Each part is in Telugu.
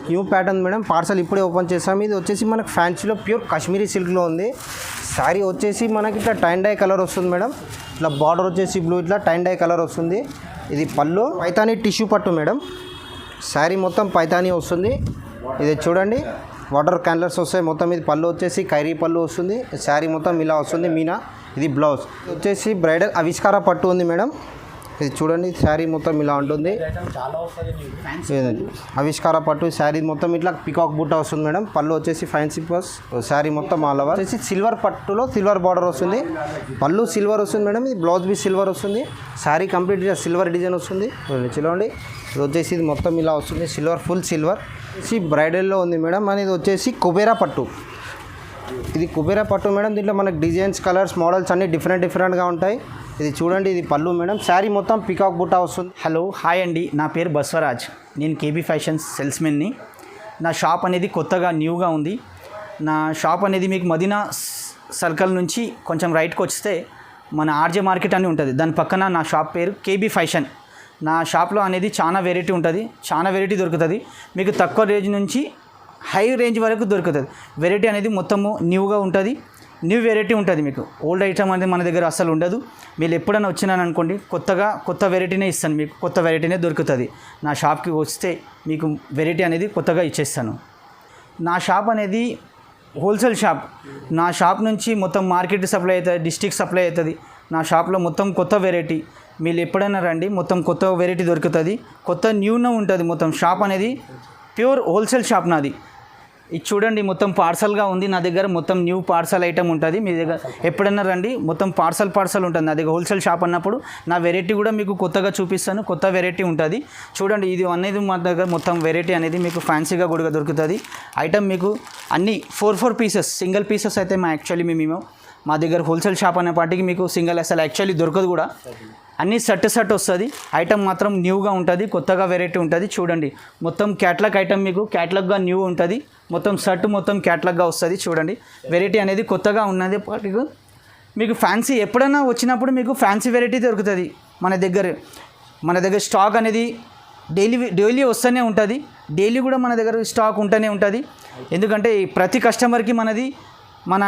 న్యూ ప్యాటర్న్ మేడం, పార్సల్ ఇప్పుడే ఓపెన్ చేసాము. ఇది వచ్చేసి మనకు ఫ్యాన్సీలో ప్యూర్ కాశ్మీరీ సిల్క్లో ఉంది. శారీ వచ్చేసి మనకి ఇట్లా టైన్ డై కలర్ వస్తుంది మేడం. ఇట్లా బార్డర్ వచ్చేసి బ్లూ, ఇట్లా టైన్ డై కలర్ వస్తుంది. ఇది పళ్ళు పైతానీ టిష్యూ పట్టు మేడం. శారీ మొత్తం పైతానీ వస్తుంది. ఇది చూడండి, వాటర్ క్యాండిల్స్ వస్తాయి మొత్తం. ఇది పళ్ళు వచ్చేసి ఖైరీ పళ్ళు వస్తుంది. శారీ మొత్తం ఇలా వస్తుంది మీనా. ఇది బ్లౌజ్ వచ్చేసి బ్రైడల్ ఆవిష్కార పట్టు ఉంది మేడం. ఇది చూడండి, శారీ మొత్తం ఇలా ఉంటుంది. ఆవిష్కార పట్టు శారీ మొత్తం ఇట్లా పికాక్ బుట్ట వస్తుంది మేడం. పళ్ళు వచ్చేసి ఫ్యాన్సీ పర్స్. శారీ మొత్తం ఆల్ ఓవర్ వచ్చేసి సిల్వర్ పట్టులో సిల్వర్ బార్డర్ వస్తుంది. పళ్ళు సిల్వర్ వస్తుంది మేడం. ఇది బ్లౌజ్ బి సిల్వర్ వస్తుంది. శారీ కంప్లీట్గా సిల్వర్ డిజైన్ వస్తుంది. చూడండి, ఇది వచ్చేసి ఇది మొత్తం ఇలా వస్తుంది. Silver, full silver. ఇది బ్రైడల్లో ఉంది మేడం. అని ఇది వచ్చేసి కుబేరా పట్టు. ఇది కుబేరా పట్టు మేడం. దీంట్లో మనకు డిజైన్స్, కలర్స్, మోడల్స్ అన్నీ డిఫరెంట్గా ఉంటాయి. ఇది చూడండి, ఇది పళ్ళు మేడం. శారీ మొత్తం పికాక్ బుట్ట వస్తుంది. హలో, హాయ్ అండి. నా పేరు బస్వరాజ్. నేను కేబీ ఫ్యాషన్స్ సేల్స్మెన్ని. నా షాప్ అనేది కొత్తగా న్యూగా ఉంది. నా షాప్ అనేది మీకు మదీనా సర్కిల్ నుంచి కొంచెం రైట్కి వస్తే మన ఆర్జే మార్కెట్ అని ఉంటుంది. దాని పక్కన నా షాప్ పేరు కేబీ ఫ్యాషన్. నా షాప్లో అనేది చాలా వెరైటీ ఉంటుంది. చాలా వెరైటీ దొరుకుతుంది మీకు. తక్కువ రేంజ్ నుంచి హై రేంజ్ వరకు దొరుకుతుంది. వెరైటీ అనేది మొత్తము న్యూగా ఉంటుంది. న్యూ వెరైటీ ఉంటుంది మీకు. ఓల్డ్ ఐటమ్ అనేది మన దగ్గర అస్సలు ఉండదు. మీరు ఎప్పుడైనా వచ్చినారనుకోండి, కొత్త వెరైటీనే ఇస్తాను మీకు. కొత్త వెరైటీనే దొరుకుతుంది. నా షాప్కి వస్తే మీకు వెరైటీ అనేది కొత్తగా ఇచ్చేస్తాను. నా షాప్ అనేది హోల్సేల్ షాప్. నా షాప్ నుంచి మొత్తం మార్కెట్ సప్లై అవుతుంది, డిస్ట్రిక్ట్ సప్లై అవుతుంది. నా షాప్లో మొత్తం కొత్త వెరైటీ. మీరు ఎప్పుడైనా రండి, మొత్తం కొత్త వెరైటీ దొరుకుతుంది. కొత్త న్యూనే ఉంటుంది. మొత్తం షాప్ అనేది ప్యూర్ హోల్సేల్ షాప్ నాది. ఇది చూడండి, మొత్తం పార్సల్గా ఉంది నా దగ్గర. మొత్తం న్యూ పార్సల్ ఐటమ్ ఉంటుంది మీ దగ్గర. ఎప్పుడైనా రండి, మొత్తం పార్సల్ ఉంటుంది నా దగ్గర. హోల్సేల్ షాప్ అన్నప్పుడు నా వెరైటీ కూడా మీకు కొత్తగా చూపిస్తాను. కొత్త వెరైటీ ఉంటుంది. చూడండి, ఇది అనేది మా దగ్గర మొత్తం వెరైటీ అనేది మీకు ఫ్యాన్సీగా కూడా దొరుకుతుంది. ఐటమ్ మీకు అన్నీ 4 పీసెస్, సింగిల్ పీసెస్ అయితే మేము మా దగ్గర హోల్సేల్ షాప్ అనే పాటికి మీకు సింగిల్ అసలు యాక్చువల్లీ దొరకదు కూడా. అన్నీ సెట్ వస్తుంది. ఐటమ్ మాత్రం న్యూగా ఉంటుంది. కొత్తగా వెరైటీ ఉంటుంది. చూడండి, మొత్తం క్యాట్లాగ్ ఐటమ్ మీకు క్యాట్లాగ్గా న్యూ ఉంటుంది. మొత్తం షర్ట్ మొత్తం క్యాట్లాగ్గా వస్తుంది. చూడండి, వెరైటీ అనేది కొత్తగా ఉన్నది పాటికి మీకు. ఫ్యాన్సీ ఎప్పుడైనా వచ్చినప్పుడు మీకు ఫ్యాన్సీ వెరైటీ దొరుకుతుంది మన దగ్గర. స్టాక్ అనేది డైలీ వస్తూనే ఉంటుంది. డైలీ కూడా మన దగ్గర స్టాక్ ఉంటూనే ఉంటుంది. ఎందుకంటే ప్రతి కస్టమర్కి మన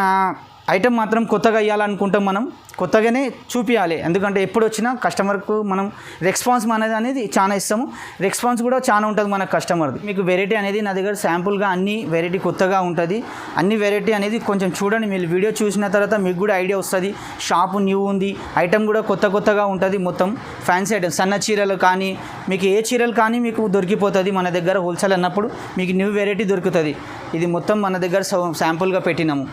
ఐటమ్ మాత్రం కొత్తగా ఇవ్వాలనుకుంటాం. మనం కొత్తగానే చూపించాలి. ఎందుకంటే ఎప్పుడు వచ్చినా కస్టమర్కు మనం రెస్పాన్స్ అనేది చాలా ఇస్తాము. రెస్పాన్స్ కూడా చాలా ఉంటుంది మన కస్టమర్ది. మీకు వెరైటీ అనేది నా దగ్గర శాంపుల్గా అన్ని వెరైటీ కొత్తగా ఉంటుంది. అన్ని వెరైటీ అనేది కొంచెం చూడండి. మీరు వీడియో చూసిన తర్వాత మీకు కూడా ఐడియా వస్తుంది. షాపు న్యూ ఉంది. ఐటమ్ కూడా కొత్తగా ఉంటుంది. మొత్తం ఫ్యాన్సీ ఐటమ్, సన్న చీరలు కానీ మీకు ఏ చీరలు కానీ మీకు దొరికిపోతుంది మన దగ్గర. హోల్సేల్ అన్నప్పుడు మీకు న్యూ వెరైటీ దొరుకుతుంది. ఇది మొత్తం మన దగ్గర శాంపుల్గా పెట్టినాము.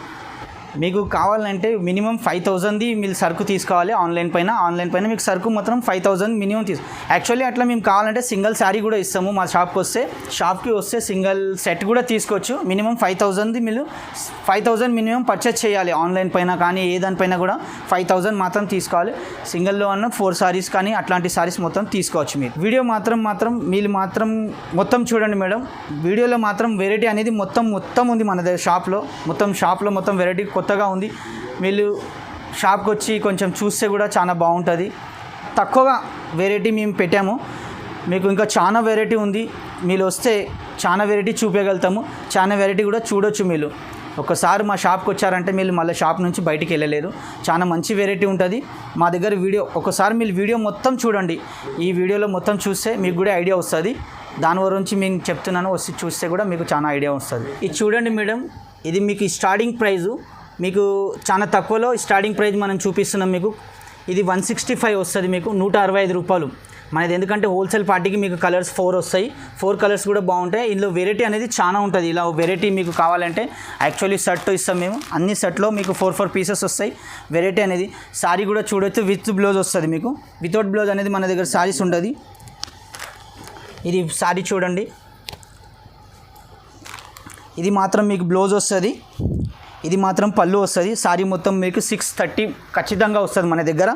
మీకు కావాలంటే మినిమం 5000ది మీరు సరుకు తీసుకోవాలి. ఆన్లైన్ పైన మీకు సరుకు మాత్రం 5000 మినిమం యాక్చువల్లీ అట్లా మేము కావాలంటే సింగిల్ శారీ కూడా ఇస్తాము. మా షాప్కి వస్తే సింగిల్ సెట్ కూడా తీసుకోవచ్చు. మినిమం 5000ది మీరు 5000 మినిమం పర్చేస్ చేయాలి. ఆన్లైన్ పైన కానీ ఏ దానిపైన కూడా 5000 మాత్రం తీసుకోవాలి. సింగిల్లో అన్న 4 సారీస్ కానీ అట్లాంటి సారీస్ మొత్తం తీసుకోవచ్చు. మీరు వీడియో మీరు మొత్తం చూడండి మేడం. వీడియోలో మాత్రం వెరైటీ అనేది మొత్తం ఉంది మన దగ్గర. షాప్లో మొత్తం వెరైటీ కొత్తగా ఉంది. మీరు షాప్కి వచ్చి కొంచెం చూస్తే కూడా చాలా బాగుంటుంది. తక్కువగా వెరైటీ మేము పెట్టాము. మీకు ఇంకా చాలా వెరైటీ ఉంది. మీరు వస్తే చాలా వెరైటీ చూపించగలుగుతాము. చాలా వెరైటీ కూడా చూడొచ్చు. మీరు ఒకసారి మా షాప్కి వచ్చారంటే మీరు మళ్ళీ షాప్ నుంచి బయటికి వెళ్ళలేరు. చాలా మంచి వెరైటీ ఉంటుంది మా దగ్గర. ఒకసారి మీరు వీడియో మొత్తం చూడండి. ఈ వీడియోలో మొత్తం చూస్తే మీకు కూడా ఐడియా వస్తుంది. దాని గురించి నేను చెప్తున్నాను. వచ్చి చూస్తే కూడా మీకు చాలా ఐడియా వస్తుంది. ఇది చూడండి మేడం, ఇది మీకు స్టార్టింగ్ ప్రైజు. మీకు చాలా తక్కువలో స్టార్టింగ్ ప్రైజ్ మనం చూపిస్తున్నాం మీకు. ఇది 165 వస్తుంది మీకు, 165 రూపాయలు మనది. ఎందుకంటే హోల్సేల్ పార్టీకి మీకు కలర్స్ 4 వస్తాయి. 4 కలర్స్ కూడా బాగుంటాయి. ఇందులో వెరైటీ అనేది చాలా ఉంటుంది. ఇలా వెరైటీ మీకు కావాలంటే యాక్చువల్లీ షర్ట్ ఇస్తాం మేము. అన్ని షర్ట్లో మీకు 4 పీసెస్ వస్తాయి. వెరైటీ అనేది సారీ కూడా చూడొచ్చు. విత్ బ్లౌజ్ వస్తుంది మీకు. వితౌట్ బ్లౌజ్ అనేది మన దగ్గర సారీస్ ఉంటుంది. ఇది సారీ చూడండి. ఇది మాత్రం మీకు బ్లౌజ్ వస్తుంది. ఇది మాత్రం పళ్ళు వస్తుంది. సారీ మొత్తం మీకు 630 ఖచ్చితంగా వస్తుంది మన దగ్గర.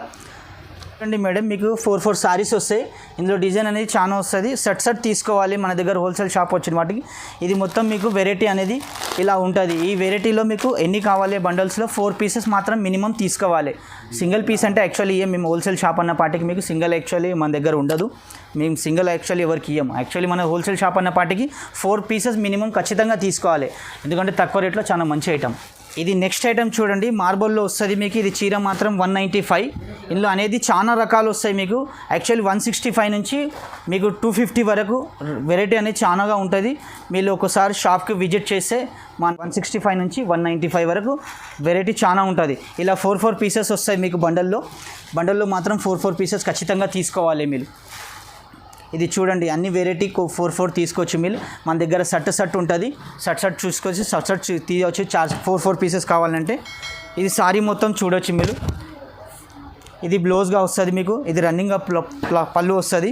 అండి మేడం మీకు 4 సారీస్ వస్తాయి. ఇందులో డిజైన్ అనేది చాలా వస్తుంది. సెట్ తీసుకోవాలి మన దగ్గర హోల్సేల్ షాప్ వచ్చిన వాటికి. ఇది మొత్తం మీకు వెరైటీ అనేది ఇలా ఉంటుంది. ఈ వెరైటీలో మీకు ఎన్ని కావాలి బండల్స్లో 4 పీసెస్ మాత్రం మినిమం తీసుకోవాలి. సింగిల్ పీస్ అంటే యాక్చువల్లీ మేము హోల్సేల్ షాప్ అన్న పాటికి మీకు సింగిల్ యాక్చువల్లీ మన దగ్గర ఉండదు. మేము సింగిల్ యాక్చువల్లీ ఎవరికి ఇవ్వము. యాక్చువల్లీ మన హోల్సేల్ షాప్ అన్న పాటికి 4 పీసెస్ మినిమం ఖచ్చితంగా తీసుకోవాలి. ఎందుకంటే తక్కువ రేట్లో చాలా మంచి ఐటమ్. ఇది నెక్స్ట్ ఐటమ్ చూడండి, మార్బల్లో వస్తుంది మీకు. ఇది చీర మాత్రం 195. ఇందులో అనేది చాలా రకాలు వస్తాయి మీకు. యాక్చువల్లీ 165 నుంచి మీకు 250 వరకు వెరైటీ అనేది చాలాగా ఉంటుంది. మీరు ఒకసారి షాప్కి విజిట్ చేస్తే 165 నుంచి 195 వరకు వెరైటీ చాలా ఉంటుంది. ఇలా 4 పీసెస్ వస్తాయి మీకు బండల్లో మాత్రం 4 పీసెస్ ఖచ్చితంగా తీసుకోవాలి మీరు. ఇది చూడండి అన్ని వెరైటీ 4 తీసుకోవచ్చు మీరు. మన దగ్గర సెట్ ఉంటుంది. సెట్ చూసుకోవచ్చు. సెట్ తీయవచ్చు. 4 పీసెస్ కావాలంటే. ఇది సారీ మొత్తం చూడవచ్చు మీరు. ఇది బ్లౌజ్గా వస్తుంది మీకు. ఇది రన్నింగ్ అప్ పళ్ళు వస్తుంది.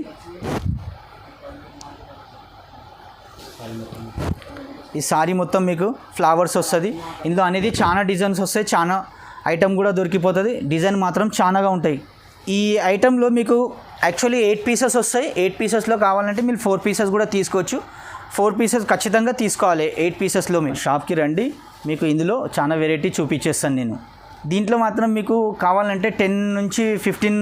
ఈ సారీ మొత్తం మీకు ఫ్లవర్స్ వస్తుంది. ఇందులో అనేది చాలా డిజైన్స్ వస్తాయి. చాలా ఐటమ్ కూడా దొరికిపోతుంది. డిజైన్ మాత్రం చాలాగా ఉంటాయి. ఈ ఐటెంలో మీకు యాక్చువల్లీ 8 పీసెస్ వస్తాయి. 8 పీసెస్లో కావాలంటే మీరు 4 పీసెస్ కూడా తీసుకోవచ్చు. 4 పీసెస్ ఖచ్చితంగా తీసుకోవాలి. 8 పీసెస్లో మీరు షాప్కి రండి, మీకు ఇందులో చాలా వెరైటీ చూపించేస్తాను నేను. దీంట్లో మాత్రం మీకు కావాలంటే 10 నుంచి 15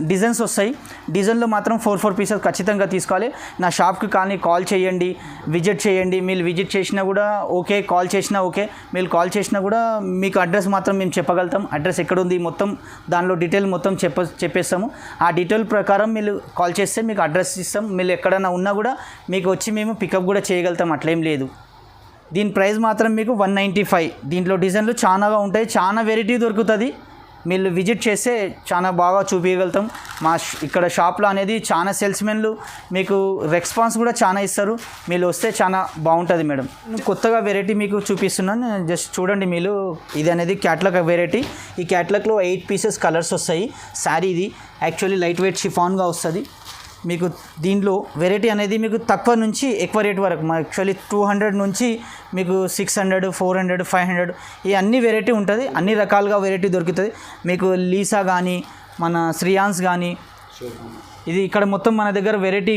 డిజైన్స్ వస్తాయి. డిజైన్లో మాత్రం 4 పీసెస్ ఖచ్చితంగా తీసుకోవాలి. నా షాప్కి కానీ కాల్ చేయండి, విజిట్ చేయండి. మీరు విజిట్ చేసినా కూడా ఓకే, కాల్ చేసినా ఓకే. మీరు కాల్ చేసినా కూడా మీకు అడ్రస్ మాత్రం మేము చెప్పగలుగుతాం. అడ్రస్ ఎక్కడ ఉంది మొత్తం దానిలో డీటెయిల్ మొత్తం చెప్పేస్తాము. ఆ డీటెయిల్ ప్రకారం మీరు కాల్ చేస్తే మీకు అడ్రస్ ఇస్తాం. మీరు ఎక్కడైనా ఉన్నా కూడా మీకు వచ్చి మేము పికప్ కూడా చేయగలుగుతాం. అట్లేం లేదు. దీని ప్రైస్ మాత్రం మీకు 195. దీంట్లో డిజైన్లు చాలాగా ఉంటాయి. చాలా వెరైటీ దొరుకుతుంది. మీరు విజిట్ చేస్తే చాలా బాగా చూపించగలుగుతాం. ఇక్కడ షాప్లో అనేది చాలా సేల్స్మెన్లు మీకు రెస్పాన్స్ కూడా చాలా ఇస్తారు. మీరు వస్తే చాలా బాగుంటుంది మేడం. కొత్తగా వెరైటీ మీకు చూపిస్తున్నాను, జస్ట్ చూడండి మీరు. ఇది అనేది క్యాట్లాగ్ వెరైటీ. ఈ క్యాట్లాగ్లో 8 పీసెస్ కలర్స్ వస్తాయి. శారీ ఇది యాక్చువల్లీ లైట్ వెయిట్ షిఫాన్గా వస్తుంది మీకు. దీంట్లో వెరైటీ అనేది మీకు తక్కువ నుంచి ఎక్కువ రేట్ వరకు యాక్చువల్లీ 200 నుంచి మీకు 600, 400, 500 ఈ అన్ని వెరైటీ ఉంటుంది. అన్ని రకాలుగా వెరైటీ దొరుకుతుంది మీకు. లీసా కానీ మన శ్రీయాన్స్ కానీ ఇది ఇక్కడ మొత్తం మన దగ్గర వెరైటీ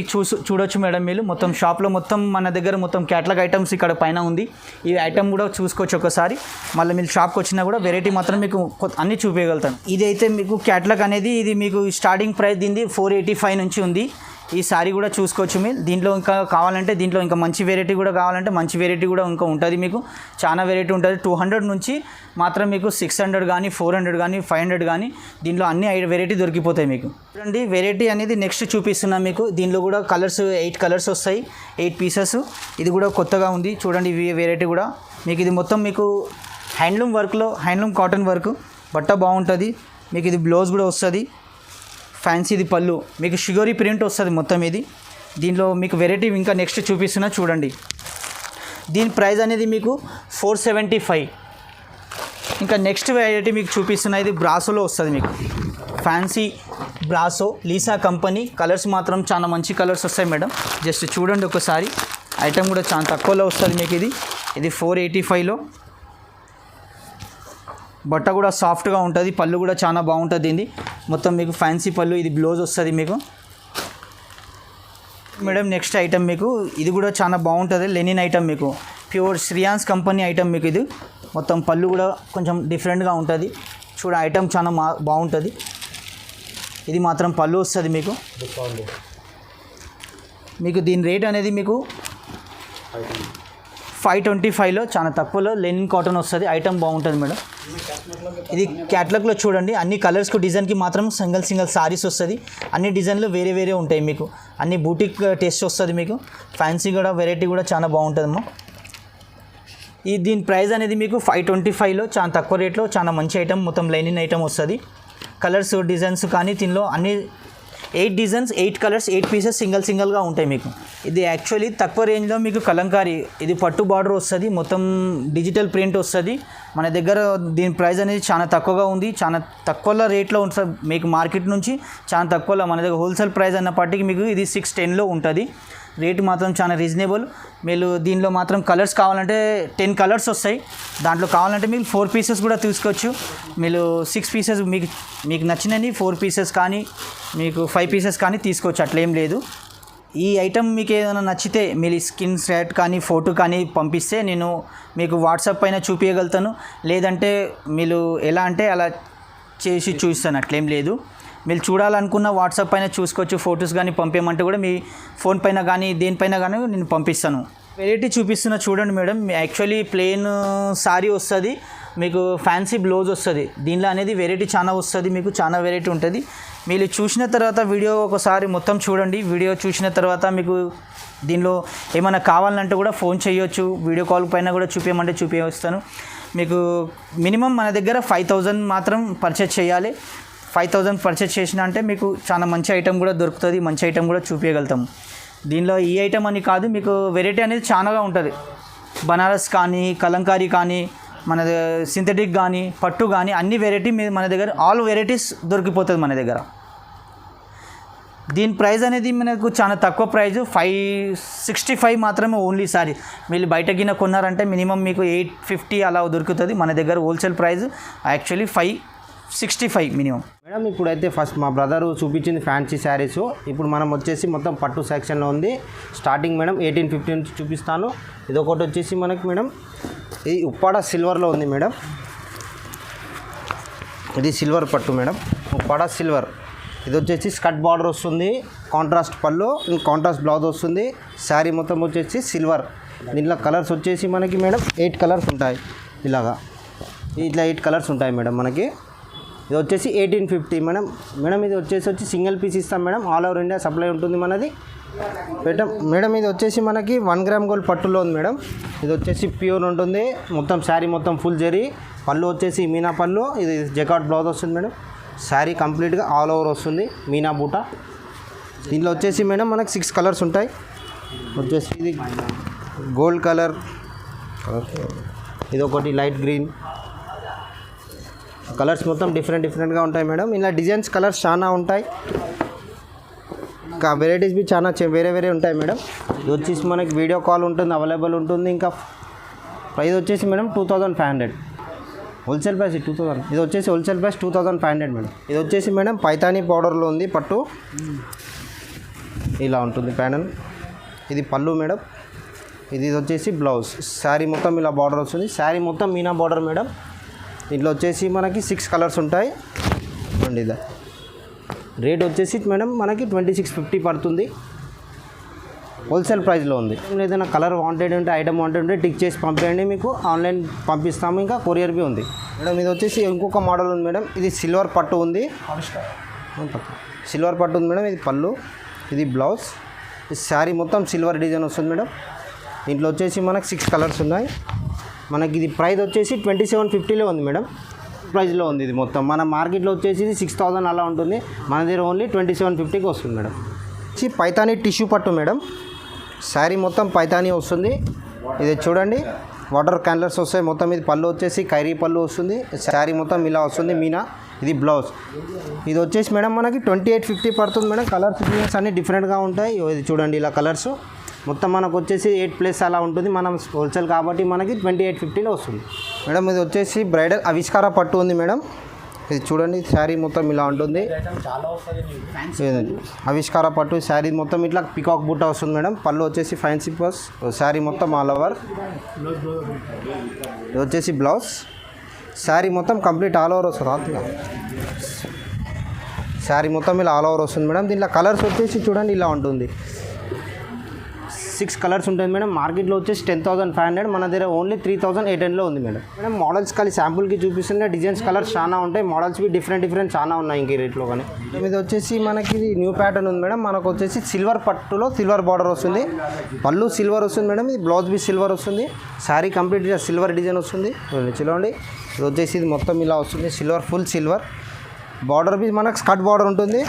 చూడొచ్చు మేడం. మీరు మొత్తం షాప్లో మొత్తం మన దగ్గర మొత్తం క్యాటలాగ్ ఐటమ్స్ ఇక్కడ పైన ఉంది. ఈ ఐటమ్ కూడా చూసుకోవచ్చు ఒకసారి. మళ్ళీ మీరు షాప్కి వచ్చినా కూడా వెరైటీ మాత్రం మీకు అన్నీ చూపించగలుగుతాను. ఇది అయితే మీకు క్యాటలాగ్ అనేది ఇది మీకు స్టార్టింగ్ ప్రైస్ దీనిది 485 నుంచి ఉంది. ఈ సారీ కూడా చూసుకోవచ్చు మీరు. దీంట్లో ఇంకా కావాలంటే దీంట్లో ఇంకా మంచి వెరైటీ కూడా కావాలంటే మంచి వెరైటీ కూడా ఇంకా ఉంటుంది మీకు. చాలా వెరైటీ ఉంటుంది. 200 నుంచి మాత్రం మీకు 600 కానీ 400 కానీ 500 కానీ దీంట్లో అన్ని వెరైటీ దొరికిపోతాయి మీకు. చూడండి వెరైటీ అనేది నెక్స్ట్ చూపిస్తున్నాం మీకు. దీనిలో కూడా కలర్స్ 8 కలర్స్ వస్తాయి. 8 పీసెస్. ఇది కూడా కొత్తగా ఉంది చూడండి. ఈ వెరైటీ కూడా మీకు. ఇది మొత్తం మీకు హ్యాండ్లూమ్ వర్క్లో హ్యాండ్లూమ్ కాటన్ వర్క్ బట్ట బాగుంటుంది మీకు. ఇది బ్లౌజ్ కూడా వస్తుంది. ఫ్యాన్సీది పళ్ళు మీకు షుగరీ ప్రింట్ వస్తుంది మొత్తం ఇది. దీనిలో మీకు వెరైటీ ఇంకా నెక్స్ట్ చూపిస్తున్నా చూడండి. దీని ప్రైస్ అనేది మీకు 475. ఇంకా నెక్స్ట్ వెరైటీ మీకు చూపిస్తున్నా. ఇది బ్రాసోలో వస్తుంది మీకు. Fancy brasso Lisa company. Colours మాత్రం చాలా మంచి కలర్స్ వస్తాయి మేడం. జస్ట్ చూడండి ఒకసారి. ఐటమ్ కూడా చాలా తక్కువలో వస్తుంది మీకు. ఇది 485లో. బట్ట కూడా సాఫ్ట్గా ఉంటుంది. పళ్ళు కూడా చాలా బాగుంటుంది. ఇది మొత్తం మీకు ఫ్యాన్సీ పళ్ళు. ఇది బ్లౌజ్ వస్తుంది మీకు మేడం. నెక్స్ట్ ఐటమ్ మీకు ఇది కూడా చాలా బాగుంటుంది. లెనిన్ ఐటమ్ మీకు. ప్యూర్ శ్రీయాన్స్ కంపెనీ ఐటమ్ మీకు. ఇది మొత్తం పళ్ళు కూడా కొంచెం డిఫరెంట్గా ఉంటుంది. చూడ ఐటమ్ చాలా బాగుంటుంది. ఇది మాత్రం పళ్ళు వస్తుంది మీకు. దీని రేట్ అనేది మీకు 525లో చాలా తక్కువలో లెనిన్ కాటన్ వస్తుంది. ఐటమ్ బాగుంటుంది మేడం. ఇది క్యాటలాగ్లో చూడండి. అన్ని కలర్స్కు డిజైన్కి మాత్రం సింగిల్ సారీస్ వస్తుంది. అన్ని డిజైన్లు వేరే వేరే ఉంటాయి మీకు. అన్ని బూటిక్ టేస్ట్ వస్తుంది మీకు. ఫ్యాన్సీ కూడా వెరైటీ కూడా చాలా బాగుంటుందమ్మా. దీని ప్రైస్ అనేది మీకు 525లో చాలా తక్కువ రేట్లో చాలా మంచి ఐటమ్. మొత్తం లెనిన్ ఐటమ్ వస్తుంది. కలర్స్ డిజైన్స్ కానీ దీనిలో అన్ని 8 డిజైన్స్ 8 కలర్స్ 8 పీసెస్ సింగిల్గా ఉంటాయి మీకు. ఇది యాక్చువల్లీ తక్కువ రేంజ్లో మీకు కలంకారీ. ఇది పట్టు బార్డర్ వస్తుంది. మొత్తం డిజిటల్ ప్రింట్ వస్తుంది మన దగ్గర. దీని ప్రైస్ అనేది చాలా తక్కువగా ఉంది. చాలా తక్కువ రేట్లో ఉంటుంది మీకు. మార్కెట్ నుంచి చాలా తక్కువలో మన దగ్గర హోల్సేల్ ప్రైస్ అన్నప్పటికీ మీకు ఇది 610లో ఉంటుంది. రేటు మాత్రం చాలా రీజనబుల్. మీరు దీనిలో మాత్రం కలర్స్ కావాలంటే 10 కలర్స్ వస్తాయి. దాంట్లో కావాలంటే మీరు 4 పీసెస్ కూడా తీసుకోవచ్చు. మీరు 6 పీసెస్ మీకు నచ్చినవి 4 పీసెస్ కానీ మీకు 5 పీసెస్ కానీ తీసుకోవచ్చు, అట్లేం లేదు. ఈ ఐటమ్ మీకు ఏదైనా నచ్చితే మీరు స్క్రీన్ షాట్ కానీ ఫోటో కానీ పంపిస్తే నేను మీకు వాట్సాప్ పైన చూపించగలుగుతాను. లేదంటే మీరు ఎలా అంటే అలా చేసి చూస్తాను, అట్లేం లేదు. మీరు చూడాలనుకున్న వాట్సాప్ పైన చూసుకోవచ్చు. ఫొటోస్ కానీ పంపించమంటే కూడా మీ ఫోన్ పైన కానీ దేనిపైన కానీ నేను పంపిస్తాను. వెరైటీ చూపిస్తున్నా చూడండి మేడం. యాక్చువల్లీ ప్లెయిన్ సారీ వస్తుంది, మీకు ఫ్యాన్సీ బ్లౌజ్ వస్తుంది. దీనిలో అనేది వెరైటీ చాలా వస్తుంది, మీకు చాలా వెరైటీ ఉంటుంది. మీరు చూసిన తర్వాత వీడియో ఒకసారి మొత్తం చూడండి. వీడియో చూసిన తర్వాత మీకు దీనిలో ఏమైనా కావాలంటే కూడా ఫోన్ చేయొచ్చు. వీడియో కాల్ పైన కూడా చూపించమంటే చూపించవస్తాను. మీకు మినిమం మన దగ్గర 5000 మాత్రం పర్చేజ్ చేయాలి. 5000 పర్చేజ్ చేసిన అంటే మీకు చాలా మంచి ఐటెం కూడా దొరుకుతుంది, మంచి ఐటెం కూడా చూపించగలుగుతాము. దీనిలో ఈ ఐటెం అని కాదు, మీకు వెరైటీ అనేది చాలాగా ఉంటుంది. బనారస్ కానీ, కలంకారీ కానీ, మన సింథటిక్ కానీ, పట్టు కానీ అన్ని వెరైటీ మన దగ్గర ఆల్ వెరైటీస్ దొరికిపోతుంది మన దగ్గర. దీని ప్రైస్ అనేది మనకు చాలా తక్కువ ప్రైజు, 565 మాత్రమే ఓన్లీ సారీ. మీరు బయటకిన కొన్నారంటే మినిమం మీకు 850 అలా దొరుకుతుంది. మన దగ్గర wholesale price actually 565 minimum. Madam ఇప్పుడైతే ఫస్ట్ మా బ్రదరు చూపించింది ఫ్యాన్సీ శారీస్. ఇప్పుడు మనం వచ్చేసి మొత్తం పట్టు సెక్షన్లో ఉంది. స్టార్టింగ్ మేడం 1850 నుంచి చూపిస్తాను. ఇదొకటి వచ్చేసి మనకి మేడం ఇది ఉప్పాడ సిల్వర్లో ఉంది మేడం. ఇది సిల్వర్ పట్టు మేడం, ఉప్పాడ సిల్వర్. ఇది వచ్చేసి స్కర్ట్ బార్డర్ వస్తుంది, కాంట్రాస్ట్ పళ్ళు, కాంట్రాస్ట్ బ్లౌజ్ వస్తుంది. శారీ మొత్తం వచ్చేసి సిల్వర్. దీంట్లో కలర్స్ వచ్చేసి మనకి మేడం 8 కలర్స్ ఉంటాయి. ఇట్లా 8 కలర్స్ ఉంటాయి మేడం మనకి. ఇది వచ్చేసి 1850 మేడం. మేడం ఇది వచ్చేసి సింగిల్ పీస్ ఇస్తాం madam. All over India supply ఉంటుంది మనది. మేడం ఇది వచ్చేసి మనకి 1 గ్రామ్ గోల్డ్ పట్టులో ఉంది మేడం. ఇది వచ్చేసి ప్యూర్ ఉంటుంది. మొత్తం శారీ మొత్తం ఫుల్ జరీ. పళ్ళు వచ్చేసి మీనా పళ్ళు. ఇది జకాట్ బ్లౌజ్ వస్తుంది మేడం. శారీ కంప్లీట్గా ఆల్ ఓవర్ వస్తుంది, మీనా బూట. దీంట్లో వచ్చేసి మేడం మనకి 6 కలర్స్ ఉంటాయి. వచ్చేసి ఇది గోల్డ్ కలర్, ఇది ఒకటి లైట్ గ్రీన్. కలర్స్ మొత్తం డిఫరెంట్గా ఉంటాయి మేడం. ఇలా డిజైన్స్ కలర్స్ చాలా ఉంటాయి. ఇంకా వెరైటీస్ బి చాలా వేరే ఉంటాయి మేడం. ఇది వచ్చేసి మనకి వీడియో కాల్ ఉంటుంది, అవైలబుల్ ఉంటుంది. ఇంకా ప్రైస్ వచ్చేసి మేడం 2500 హోల్సేల్ ప్రైస్. 2000 ఇది వచ్చేసి హోల్సేల్ ప్రైస్ 2500 మేడం. ఇది వచ్చేసి మేడం పైతానీ పౌడర్లో ఉంది పట్టు. ఇలా ఉంటుంది ప్యానల్. ఇది పళ్ళు మేడం. ఇది వచ్చేసి బ్లౌజ్. శారీ మొత్తం ఇలా బార్డర్ వస్తుంది. శారీ మొత్తం మీనా బార్డర్ మేడం. దీంట్లో వచ్చేసి మనకి 6 కలర్స్ ఉంటాయి అండి. ఇది రేట్ వచ్చేసి మేడం మనకి 2650 పడుతుంది. హోల్సేల్ ప్రైస్లో ఉంది. ఏదైనా కలర్ వాంటెడ్ ఉంటే, ఐటమ్ వాంటెడ్ ఉంటే టిక్ చేసి పంపేయండి, మీకు ఆన్లైన్ పంపిస్తాము. ఇంకా కొరియర్ బి ఉంది మేడం. ఇది వచ్చేసి ఇంకొక మోడల్ ఉంది మేడం. ఇది సిల్వర్ పట్టు ఉంది. సిల్వర్ పట్టు ఉంది మేడం. ఇది పళ్ళు, ఇది బ్లౌజ్. ఈ శారీ మొత్తం సిల్వర్ డిజైన్ వస్తుంది మేడం. దీంట్లో వచ్చేసి మనకు 6 కలర్స్ ఉన్నాయి. మనకి ఇది ప్రైస్ వచ్చేసి 2750లో ఉంది మేడం. ప్రైస్లో ఉంది ఇది మొత్తం. మన మార్కెట్లో వచ్చేసి 6000 అలా ఉంటుంది. మన దగ్గర ఓన్లీ 2750కి వస్తుంది మేడం. ఇది పైతానీ టిష్యూ పట్టు మేడం. శారీ మొత్తం పైతానీ వస్తుంది. ఇది చూడండి, వాటర్ క్యాన్లర్స్ వస్తాయి మొత్తం. ఇది పళ్ళు వచ్చేసి ఖైరీ పళ్ళు వస్తుంది. శారీ మొత్తం ఇలా వస్తుంది మీనా. ఇది బ్లౌజ్. ఇది వచ్చేసి మేడం మనకి 2850 పడుతుంది మేడం. కలర్స్ డిజైన్స్ అన్నీ డిఫరెంట్గా ఉంటాయి. ఇది చూడండి, ఇలా కలర్స్ మొత్తం మనకు వచ్చేసి 8+ అలా ఉంటుంది. మనం హోల్సేల్ కాబట్టి మనకి 2850లో వస్తుంది మేడం. ఇది వచ్చేసి బ్రైడల్ ఆవిష్కార పట్టు ఉంది మేడం. ఇది చూడండి, శారీ మొత్తం ఇలా ఉంటుంది. ఆవిష్కార పట్టు శారీ మొత్తం ఇట్లా పికాక్ బుట్ట వస్తుంది మేడం. పళ్ళు వచ్చేసి ఫ్యాన్సీ పర్స్. శారీ మొత్తం ఆల్ ఓవర్. ఇది వచ్చేసి బ్లౌజ్. శారీ మొత్తం కంప్లీట్ ఆల్ ఓవర్ వస్తుంది. శారీ మొత్తం ఇలా ఆల్ ఓవర్ వస్తుంది మేడం. దీంట్లో కలర్స్ వచ్చేసి చూడండి ఇలా ఉంటుంది. 6 కలర్స్ ఉంటుంది మేడం. మార్కెట్లో వచ్చేసి 10500. మన దగ్గర ఓన్లీ 3800లో ఉంది మేడం. మోడల్స్ కానీ శాంపుల్కి చూపిస్తుంటే డిజైన్స్ కలర్స్ చాలా ఉంటాయి. మోడల్స్ డిఫరెంట్ చాలా ఉన్నాయి ఇంక రేట్లో. కానీ ఇది వచ్చేసి మనకి ఇది న్యూ ప్యాటర్న్ ఉంది మేడం. మనకు వచ్చేసి సిల్వర్ పట్టులో సిల్వర్ బార్డర్ వస్తుంది. పళ్ళు సిల్వర్ వస్తుంది మేడం. ఇది బ్లౌజ్ బి సిల్వర్ వస్తుంది. శారీ కంప్లీట్గా సిల్వర్ డిజైన్ వస్తుంది. చూడండి, ఇది వచ్చేసి ఇది మొత్తం ఇలా వస్తుంది. సిల్వర్, ఫుల్ సిల్వర్ బార్డర్ బి మనకు స్కర్ట్ బార్డర్ ఉంటుంది.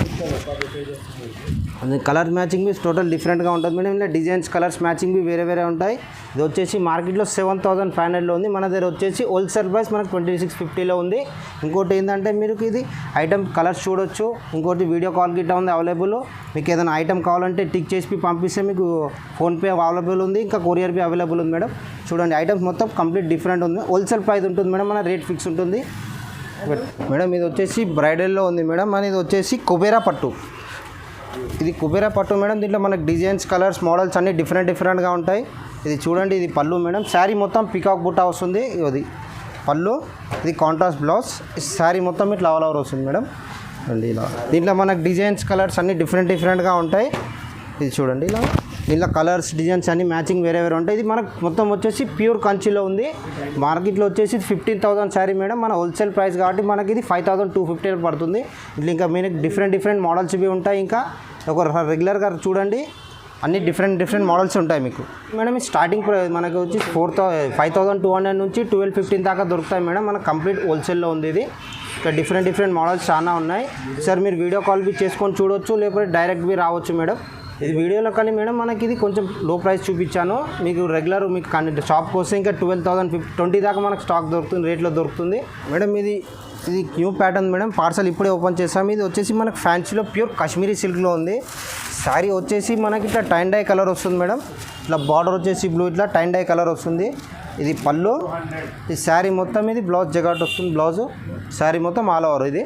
అది కలర్ మ్యాచింగ్ టోటల్ డిఫరెంట్గా ఉంటుంది మేడం. ఇలా డిజైన్స్ కలర్స్ మ్యాచింగ్ వేరే ఉంటాయి. ఇది వచ్చేసి మార్కెట్లో 7,500లో ఉంది. మన దగ్గర వచ్చేసి హోల్సేల్ ప్రైస్ మనకు 2650లో ఉంది. ఇంకోటి ఏంటంటే మీరు ఇది ఐటమ్ కలర్స్ చూడొచ్చు. ఇంకోటి వీడియో కాల్ గిట్ట ఉంది అవైలబుల్. మీకు ఏదైనా ఐటమ్ కావాలంటే టిక్ చేసి పంపిస్తే మీకు ఫోన్పే అవైలబుల్ ఉంది, ఇంకా కొరియర్ బి అవైలబుల్ ఉంది మేడం. చూడండి ఐటమ్స్ మొత్తం కంప్లీట్ డిఫరెంట్ ఉంది. హోల్సేల్ ప్రైస్ ఉంటుంది మేడం, మన రేట్ ఫిక్స్ ఉంటుంది మేడం. ఇది వచ్చేసి బ్రైడల్లో ఉంది మేడం. మన ఇది వచ్చేసి కుబేరా పట్టు. ఇది కుబేరా పట్టు మేడం. దీంట్లో మనకు డిజైన్స్ కలర్స్ మోడల్స్ అన్నీ డిఫరెంట్గా ఉంటాయి. ఇది చూడండి, ఇది పళ్ళు మేడం. శారీ మొత్తం పికాక్ బుట్ట వస్తుంది. ఇది పళ్ళు, ఇది కాంట్రాస్ట్ బ్లౌజ్. శారీ మొత్తం ఇట్లా ఆల్ ఓవర్ వస్తుంది మేడం. అండి ఇలా దీంట్లో మనకు డిజైన్స్ కలర్స్ అన్నీ డిఫరెంట్గా ఉంటాయి. ఇది చూడండి ఇలా దీంట్లో కలర్స్ డిజైన్స్ అన్నీ మ్యాచింగ్ వేరే ఉంటాయి. ఇది మనకు మొత్తం వచ్చేసి ప్యూర్ కంచిలో ఉంది. మార్కెట్లో వచ్చేసి 15,000 శారీ మేడం. మన హోల్సేల్ ప్రైస్ కాబట్టి మనకి ఇది 5,250 పడుతుంది. ఇట్లా ఇంకా మీకు డిఫరెంట్ మోడల్స్ ఇవి ఉంటాయి. ఇంకా ఒక రెగ్యులర్గా చూడండి అన్ని డిఫరెంట్ మోడల్స్ ఉంటాయి మీకు మేడం. స్టార్టింగ్ మనకి వచ్చి 5,200 నుంచి 12,15 దాకా దొరుకుతాయి మేడం. మనకు కంప్లీట్ హోల్సేల్లో ఉంది. ఇది ఇక్కడ డిఫరెంట్ మోడల్స్ చాలా ఉన్నాయి. సార్ మీరు వీడియో కాల్ బి చేసుకొని చూడొచ్చు, లేకపోతే డైరెక్ట్ బి రావచ్చు మేడం. ఇది వీడియోలో కానీ మేడం మనకి ఇది కొంచెం లో ప్రైస్ చూపించాను. మీకు రెగ్యులర్ మీకు షాప్కి వస్తే ఇంకా 12,020 దాకా మనకు స్టాక్ దొరుకుతుంది, రేట్లో దొరుకుతుంది మేడం. ఇది న్యూ ప్యాటర్న్ మేడం. పార్సల్ ఇప్పుడే ఓపెన్ చేసాము. ఇది వచ్చేసి మనకు ఫ్యాన్సీలో ప్యూర్ కాశ్మీరీ సిల్క్లో ఉంది. శారీ వచ్చేసి మనకి ఇట్లా టైన్ డై కలర్ వస్తుంది మేడం. ఇట్లా బార్డర్ వచ్చేసి బ్లూ, ఇట్లా టైన్ డై కలర్ వస్తుంది. ఇది పళ్ళు, ఈ శారీ మొత్తం ఇది బ్లౌజ్ జగాట్ వస్తుంది. బ్లౌజు శారీ మొత్తం ఆల్ ఓవర్. ఇది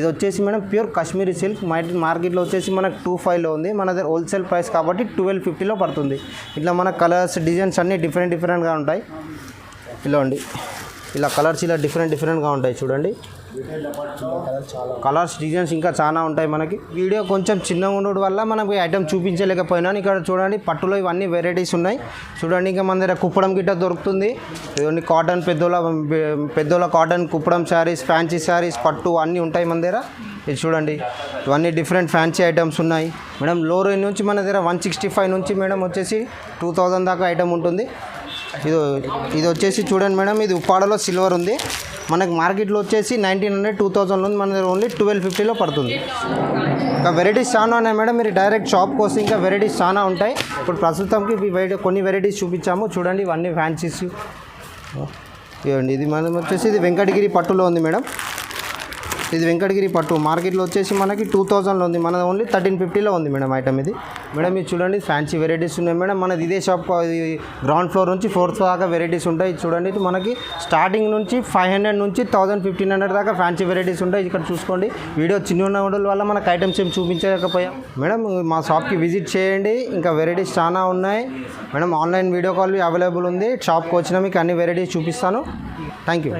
వచ్చేసి మేడం ప్యూర్ కాశ్మీరీ సిల్క్. మార్కెట్లో వచ్చేసి మనకు 25లో ఉంది. మన దగ్గర హోల్సేల్ ప్రైస్ కాబట్టి 1250లో పడుతుంది. ఇట్లా మన కలర్స్ డిజైన్స్ అన్నీ డిఫరెంట్గా ఉంటాయి. ఇలా అండి, ఇలా కలర్స్ ఇలా డిఫరెంట్గా ఉంటాయి చూడండి. కలర్స్ డిజైన్స్ ఇంకా చాలా ఉంటాయి మనకి. వీడియో కొంచెం చిన్నగా ఉండడం వల్ల మనకి ఐటమ్ చూపించలేకపోయినాను. ఇక్కడ చూడండి పట్టులో ఇవన్నీ వెరైటీస్ ఉన్నాయి చూడండి. ఇంకా మన దగ్గర కుప్పడం గిట్ట దొరుకుతుంది. ఇవన్నీ కాటన్ పెద్దోళ్ళ కాటన్ కుప్పడం శారీస్, ఫ్యాన్సీ శారీస్, పట్టు అన్నీ ఉంటాయి మన దగ్గర. ఇది చూడండి ఇవన్నీ డిఫరెంట్ ఫ్యాన్సీ ఐటమ్స్ ఉన్నాయి మేడం. లో రేంజ్ నుంచి మన దగ్గర 165 నుంచి మేడం వచ్చేసి 2000 దాకా ఐటమ్ ఉంటుంది. ఇది వచ్చేసి చూడండి మేడం, ఇది ఉప్పాడలో సిల్వర్ ఉంది. మనకు మార్కెట్లో వచ్చేసి 1900 2000 ఉంది. మన దగ్గర ఓన్లీ 1250లో పడుతుంది. ఇంకా వెరైటీస్ చాలా ఉన్నాయి మేడం. మీరు డైరెక్ట్ షాప్కి వస్తే ఇంకా వెరైటీస్ చాలా ఉంటాయి. ఇప్పుడు ప్రస్తుతంకి కొన్ని వెరైటీస్ చూపించాము చూడండి. ఇవన్నీ ఫ్యాన్సీస్ ఇవ్వండి. ఇది మనం వచ్చేసి ఇది వెంకటగిరి పట్టులో ఉంది మేడం. ఇది వెంకటగిరి పట్టు మార్కెట్లో వచ్చేసి మనకి 2000లో ఉంది. మన ఓన్లీ 1350లో ఉంది మేడం ఐటమ్. ఇది మేడం ఇది చూడండి ఫ్యాన్సీ వెరైటీస్ ఉన్నాయి మేడం. మనది ఇదే షాప్ గ్రౌండ్ ఫ్లోర్ నుంచి 4th దాకా వెరైటీస్ ఉంటాయి. చూడండి ఇది మనకి స్టార్టింగ్ నుంచి 500 నుంచి 1000-1500 దాకా ఫ్యాన్సీ వెరైటీస్ ఉంటాయి. ఇక్కడ చూసుకోండి. వీడియో చిన్న ఉండడం వల్ల మనకు ఐటమ్స్ ఏం చూపించలేకపోయాం మేడం. మా షాప్కి విజిట్ చేయండి. ఇంకా వెరైటీస్ చాలా ఉన్నాయి madam. Online video call available ఉంది. షాప్కి వచ్చినా మీకు అన్ని వెరైటీస్ చూపిస్తాను. Thank you.